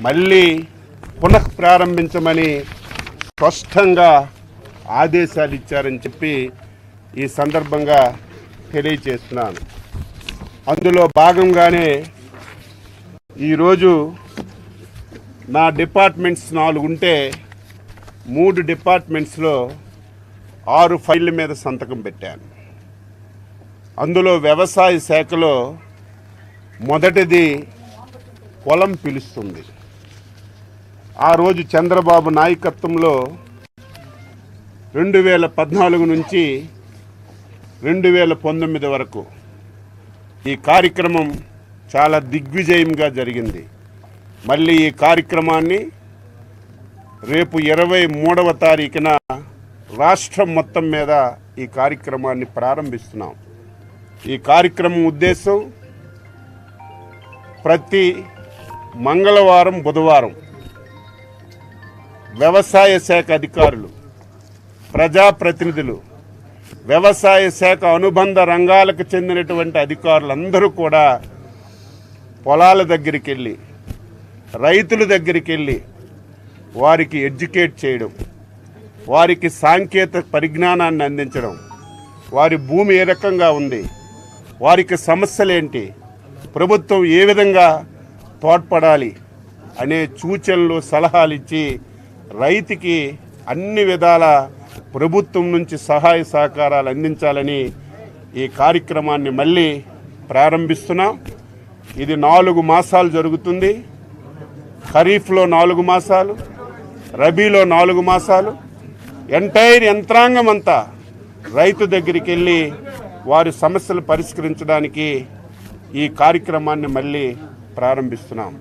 మళ్ళీ పునఃప్రారంభించమని స్పష్టంగా ఆదేశాలు ఇచ్చారని చెప్పి ఈ సందర్భంగా తెలియచేస్తున్నాను. అందులో భాగంగానే ఈరోజు నా డిపార్ట్మెంట్స్ 4 ఉంటే 3 డిపార్ట్మెంట్స్లో 6 ఫైళ్ళ మీద సంతకం పెట్టాను. అందులో వ్యవసాయ శాఖలో మొదటిది పొలం పిలుస్తుంది. ఆ రోజు చంద్రబాబు నాయకత్వంలో 2014 నుంచి 2019 వరకు ఈ కార్యక్రమం చాలా దిగ్విజయంగా జరిగింది. మళ్ళీ ఈ కార్యక్రమాన్ని రేపు 23వ తారీఖున రాష్ట్రం మొత్తం మీద ఈ కార్యక్రమాన్ని ప్రారంభిస్తున్నాం. ఈ కార్యక్రమం ఉద్దేశం ప్రతి మంగళవారం, బుధవారం వ్యవసాయ శాఖ అధికారులు, ప్రజాప్రతినిధులు, వ్యవసాయ శాఖ అనుబంధ రంగాలకు చెందినటువంటి అధికారులందరూ కూడా పొలాల దగ్గరికి వెళ్ళి, రైతుల దగ్గరికి వెళ్ళి వారికి ఎడ్యుకేట్ చేయడం, వారికి సాంకేతిక పరిజ్ఞానాన్ని అందించడం, వారి భూమి ఏ రకంగా ఉంది, వారికి సమస్యలేంటి, ప్రభుత్వం ఏ విధంగా తోడ్పడాలి అనే సూచనలు, సలహాలు ఇచ్చి రైతుకి అన్ని విధాల ప్రభుత్వం నుంచి సహాయ సహకారాలు అందించాలని ఈ కార్యక్రమాన్ని మళ్ళీ ప్రారంభిస్తున్నాం. ఇది 4 మాసాలు జరుగుతుంది. ఖరీఫ్లో 4 మాసాలు, రబీలో 4 మాసాలు. ఎంటైర్ యంత్రాంగం అంతా రైతు దగ్గరికి వెళ్ళి వారి సమస్యలు పరిష్కరించడానికి ఈ కార్యక్రమాన్ని మళ్ళీ ప్రారంభిస్తున్నాం.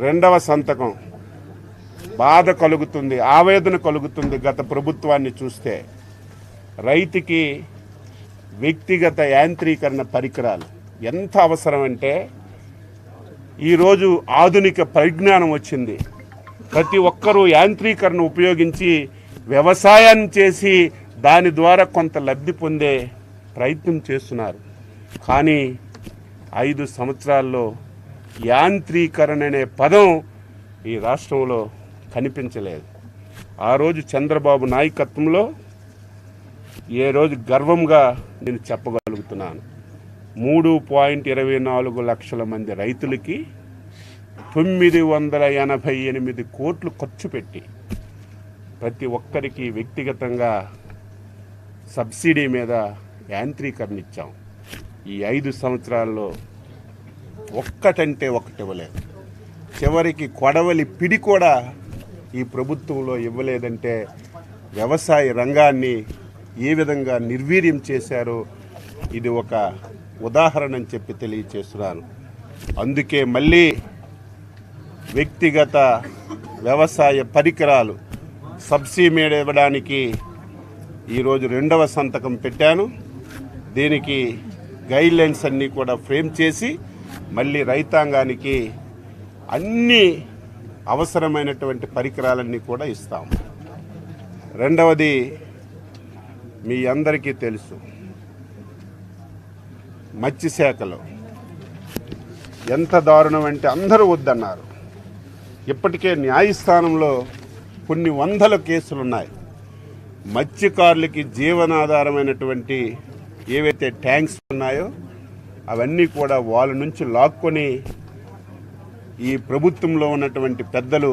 2వ సంతకం బాధ కలుగుతుంది, ఆవేదన కలుగుతుంది. గత ప్రభుత్వాన్ని చూస్తే రైతుకి వ్యక్తిగత యాంత్రీకరణ పరికరాలు ఎంత అవసరం అంటే, ఈరోజు ఆధునిక పరిజ్ఞానం వచ్చింది. ప్రతి ఒక్కరూ యాంత్రీకరణ ఉపయోగించి వ్యవసాయాన్ని చేసి దాని ద్వారా కొంత లబ్ధి పొందే ప్రయత్నం చేస్తున్నారు. కానీ 5 సంవత్సరాల్లో యాంత్రీకరణ అనే పదం ఈ రాష్ట్రంలో కనిపించలేదు. ఆ రోజు చంద్రబాబు నాయకత్వంలో ఏ రోజు గర్వంగా నేను చెప్పగలుగుతున్నాను, 3.24 లక్షల మంది రైతులకి 988 కోట్లు ఖర్చు పెట్టి ప్రతి ఒక్కరికి వ్యక్తిగతంగా సబ్సిడీ మీద యాంత్రీకరణ ఇచ్చాం. ఈ 5 సంవత్సరాల్లో ఒక్కటంటే ఒకటి ఇవ్వలేదు. చివరికి కొడవలి పిడి కూడా ఈ ప్రభుత్వంలో ఇవ్వలేదంటే వ్యవసాయ రంగాన్ని ఏ విధంగా నిర్వీర్యం చేశారో ఇది ఒక ఉదాహరణ అని చెప్పి తెలియచేస్తున్నాను. అందుకే మళ్ళీ వ్యక్తిగత వ్యవసాయ పరికరాలు సబ్సిడీ మీద ఇవ్వడానికి ఈరోజు 2వ సంతకం పెట్టాను. దీనికి గైడ్లైన్స్ అన్నీ కూడా ఫ్రేమ్ చేసి మళ్ళీ రైతాంగానికి అన్ని అవసరమైనటువంటి పరికరాలన్నీ కూడా ఇస్తాం. 2వది మీ అందరికీ తెలుసు, మత్స్యశాఖలో ఎంత దారుణం అంటే అందరూ వద్దన్నారు. ఇప్పటికే న్యాయస్థానంలో కొన్ని వందల కేసులు ఉన్నాయి. మత్స్యకారులకి జీవనాధారమైనటువంటి ఏవైతే ట్యాంక్స్ ఉన్నాయో అవన్నీ కూడా వాళ్ళ నుంచి లాక్కొని ఈ ప్రభుత్వంలో ఉన్నటువంటి పెద్దలు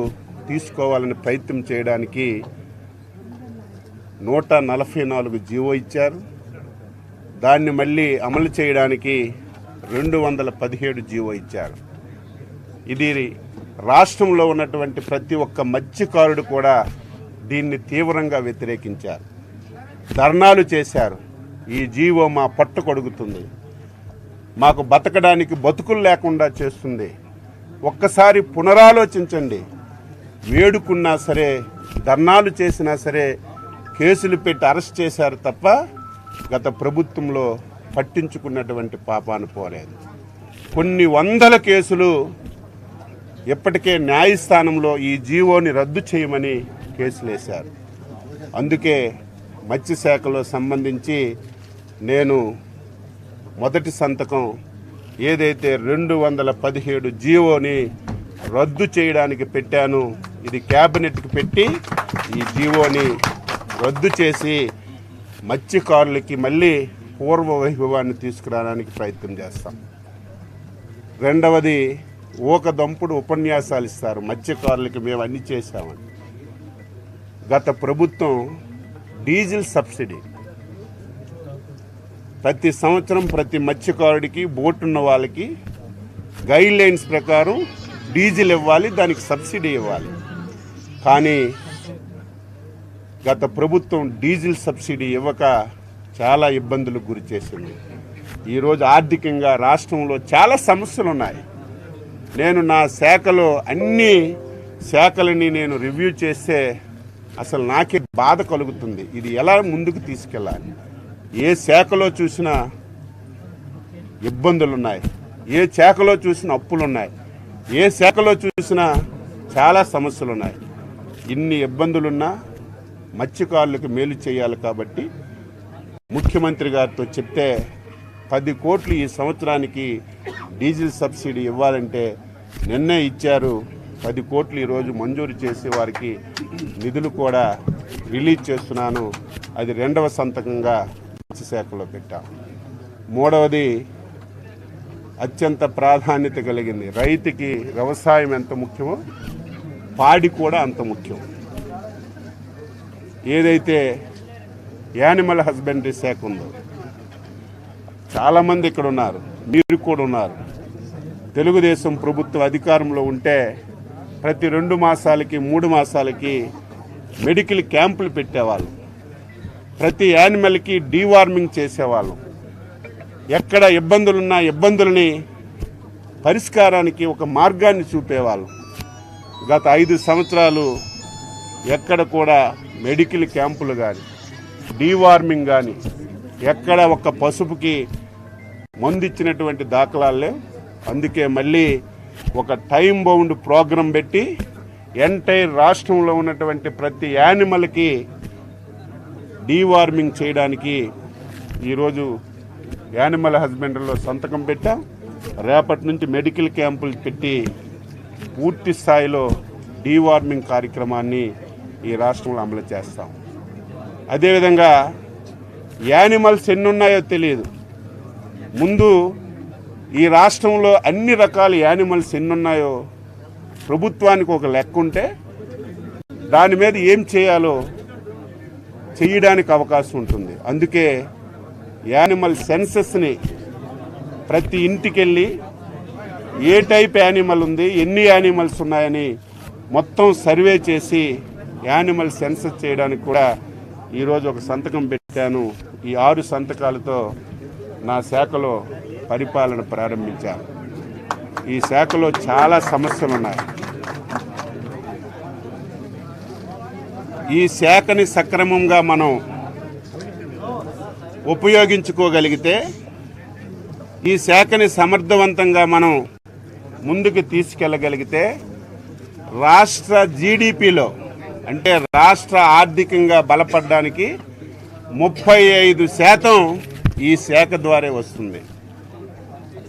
తీసుకోవాలని ప్రయత్నం చేయడానికి 144 జీవో ఇచ్చారు. దాన్ని మళ్ళీ అమలు చేయడానికి 217 జీవో ఇచ్చారు. ఇది రాష్ట్రంలో ఉన్నటువంటి ప్రతి ఒక్క మత్స్యకారుడు కూడా దీన్ని తీవ్రంగా వ్యతిరేకించారు, ధర్నాలు చేశారు. ఈ జీవో మా పట్టు కొడుకుతుంది, మాకు బతకడానికి బతుకులు లేకుండా చేస్తుంది. ఒక్కసారి పునరాలోచించండి. వేడుకున్నా సరే, ధర్నాలు చేసినా సరే కేసులు పెట్టి అరెస్ట్ చేశారు తప్ప గత ప్రభుత్వంలో పట్టించుకున్నటువంటి పాపాను పోలేదు. కొన్ని వందల కేసులు ఇప్పటికే న్యాయస్థానంలో ఈ జీవోని రద్దు చేయమని కేసులు వేశారు. అందుకే మత్స్యశాఖలో సంబంధించి నేను మొదటి సంతకం ఏదైతే 217 జీవోని రద్దు చేయడానికి పెట్టాను. ఇది క్యాబినెట్కి పెట్టి ఈ జీవోని రద్దు చేసి మత్స్యకారులకి మళ్ళీ పూర్వ వైభవాన్ని తీసుకురావడానికి ప్రయత్నం చేస్తాం. రెండవది, ఊకదంపుడు ఉపన్యాసాలు ఇస్తారు మత్స్యకారులకి మేము అన్ని చేశామని. గత ప్రభుత్వం డీజిల్ సబ్సిడీ ప్రతి సంవత్సరం ప్రతి మత్స్యకారుడికి బోటున్న వాళ్ళకి గైడ్ లైన్స్ ప్రకారం డీజిల్ ఇవ్వాలి, దానికి సబ్సిడీ ఇవ్వాలి. కానీ గత ప్రభుత్వం డీజిల్ సబ్సిడీ ఇవ్వక చాలా ఇబ్బందులకు గురి చేసింది. ఈరోజు ఆర్థికంగా రాష్ట్రంలో చాలా సమస్యలు ఉన్నాయి. నేను నా శాఖలో అన్ని శాఖలని నేను రివ్యూ చేస్తే అసలు నాకే బాధ కలుగుతుంది. ఇది ఎలా ముందుకు తీసుకెళ్ళాలి? ఏ శాఖలో చూసినా ఇబ్బందులు ఉన్నాయి, ఏ శాఖలో చూసినా అప్పులున్నాయి, ఏ శాఖలో చూసినా చాలా సమస్యలు ఉన్నాయి. ఇన్ని ఇబ్బందులున్నా మత్స్యకారులకు మేలు చేయాలి కాబట్టి ముఖ్యమంత్రి గారితో చెప్తే 10 కోట్లు ఈ సంవత్సరానికి డీజిల్ సబ్సిడీ ఇవ్వాలంటే నిన్నే ఇచ్చారు. 10 కోట్లు ఈరోజు మంజూరు చేసి వారికి నిధులు కూడా రిలీజ్ చేస్తున్నాను. అది 2వ సంతకంగా మత్స్యశాఖలో పెట్టాం. 3వది అత్యంత ప్రాధాన్యత కలిగింది. రైతుకి వ్యవసాయం ఎంత ముఖ్యమో పాడి కూడా అంత ముఖ్యం. ఏదైతే యానిమల్ హస్బెండరీ శాఖ ఉందో, చాలామంది ఇక్కడ ఉన్నారు, మీరు కూడా ఉన్నారు. తెలుగుదేశం ప్రభుత్వం అధికారంలో ఉంటే ప్రతి 2 మాసాలకి 3 మాసాలకి మెడికల్ క్యాంపులు పెట్టేవాళ్ళు, ప్రతి యానిమల్కి డీవార్మింగ్ చేసేవాళ్ళు. ఎక్కడ ఇబ్బందులున్నా ఇబ్బందులని పరిష్కారానికి ఒక మార్గాన్ని చూపేవాళ్ళు. గత 5 సంవత్సరాలు ఎక్కడ కూడా మెడికల్ క్యాంపులు కానీ డీవార్మింగ్ కానీ ఎక్కడ ఒక పసుపుకి మందు ఇచ్చినటువంటి దాఖలాలు లేవు. అందుకే మళ్ళీ ఒక టైం బౌండ్ ప్రోగ్రాం పెట్టి ఎంటైర్ రాష్ట్రంలో ఉన్నటువంటి ప్రతి యానిమల్కి డీవార్మింగ్ చేయడానికి ఈరోజు యానిమల్ హస్బెండరీలో సంతకం పెట్టాం. రేపటి నుంచి మెడికల్ క్యాంపులు పెట్టి పూర్తి స్థాయిలో డీవార్మింగ్ కార్యక్రమాన్ని ఈ రాష్ట్రంలో అమలు చేస్తాం. అదేవిధంగా యానిమల్స్ ఎన్ని ఉన్నాయో తెలియదు. ముందు ఈ రాష్ట్రంలో అన్ని రకాల యానిమల్స్ ఎన్ని ఉన్నాయో ప్రభుత్వానికి ఒక లెక్క ఉంటే దాని మీద ఏం చేయాలో చేయడానికి అవకాశం ఉంటుంది. అందుకే యానిమల్ సెన్సస్ని ప్రతి ఇంటికి వెళ్ళి ఏ టైప్ యానిమల్ ఉంది, ఎన్ని యానిమల్స్ ఉన్నాయని మొత్తం సర్వే చేసి యానిమల్ సెన్సస్ చేయడానికి కూడా ఈరోజు ఒక సంతకం పెట్టాను. ఈ 6 సంతకాలతో నా శాఖలో పరిపాలన ప్రారంభించాను. ఈ శాఖలో చాలా సమస్యలు ఉన్నాయి. ఈ శాఖని సక్రమంగా మనం ఉపయోగించుకోగలిగితే, ఈ శాఖని సమర్థవంతంగా మనం ముందుకు తీసుకెళ్ళగలిగితే రాష్ట్ర జీడిపిలో అంటే రాష్ట్ర ఆర్థికంగా బలపడడానికి 35% ఈ శాఖ ద్వారా వస్తుంది.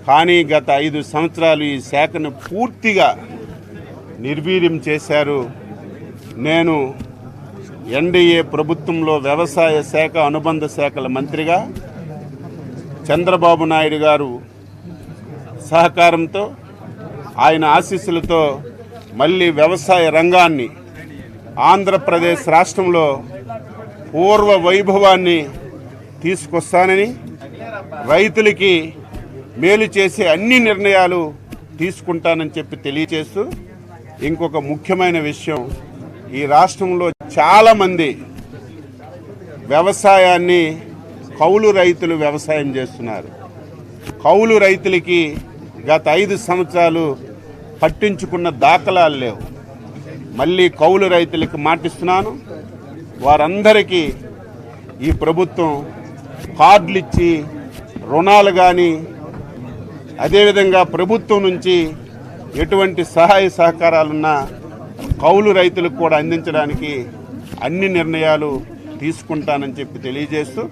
కానీ గత 5 సంవత్సరాలు ఈ శాఖను పూర్తిగా నిర్వీర్యం చేశారు. నేను ఎన్డీఏ ప్రభుత్వంలో వ్యవసాయ శాఖ అనుబంధ శాఖల మంత్రిగా చంద్రబాబు నాయుడు గారు సహకారంతో, ఆయన ఆశీస్సులతో మళ్ళీ వ్యవసాయ రంగాన్ని ఆంధ్రప్రదేశ్ రాష్ట్రంలో పూర్వ వైభవాన్ని తీసుకొస్తానని, రైతులకి మేలు చేసే అన్ని నిర్ణయాలు తీసుకుంటానని చెప్పి తెలియజేస్తూ, ఇంకొక ముఖ్యమైన విషయం, ఈ రాష్ట్రంలో చాలామంది వ్యవసాయాన్ని కౌలు రైతులు వ్యవసాయం చేస్తున్నారు. కౌలు రైతులకి గత 5 సంవత్సరాలు పట్టించుకున్న దాఖలాలు లేవు. మళ్ళీ కౌలు రైతులకు మాటిస్తున్నాను. వారందరికీ ఈ ప్రభుత్వం కార్డులు ఇచ్చి రుణాలు కానీ, అదేవిధంగా ప్రభుత్వం నుంచి ఎటువంటి సహాయ సహకారాలున్నా కౌలు రైతులకు కూడా అందించడానికి అన్ని నిర్ణయాలు తీసుకుంటానని చెప్పి తెలియజేస్తూ